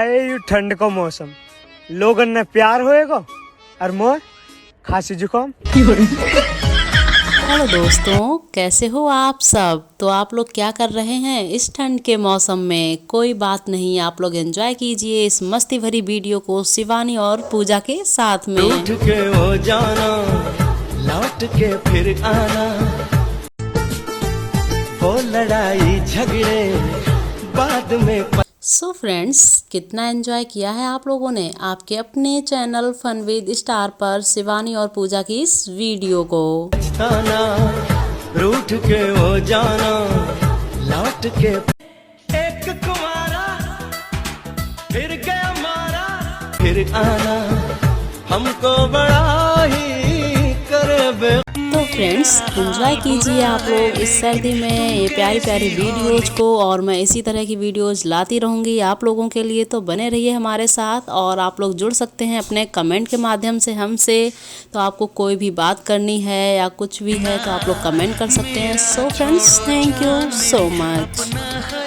You ठंड का मौसम लोगन ने प्यार होएगा और मोह खांसी जुकाम। हेलो दोस्तों, कैसे हो आप सब। तो आप लोग क्या कर रहे हैं इस ठंड के मौसम में। कोई बात नहीं, आप लोग एंजॉय कीजिए इस मस्ती भरी वीडियो को शिवानी और पूजा के साथ में। उठ के हो जाना, लौट के फिर आना, वो लड़ाई झगड़े बाद में। सो फ्रेंड्स, कितना एंजॉय किया है आप लोगों ने आपके अपने चैनल फन विद स्टार पर शिवानी और पूजा की इस वीडियो को। रूठ के हो जाना, लौट के एक कुंवारा फिर गया मारा, फिर आना हमको बड़ा ही करे। तो फ्रेंड्स, एंजॉय कीजिए आप लोग इस सर्दी में ये प्यारी प्यारी वीडियोज को, और मैं इसी तरह की वीडियोज लाती रहूँगी आप लोगों के लिए। तो बने रहिए हमारे साथ, और आप लोग जुड़ सकते हैं अपने कमेंट के माध्यम से हमसे। तो आपको कोई भी बात करनी है या कुछ भी है तो आप लोग कमेंट कर सकते हैं। So friends, thank you so much.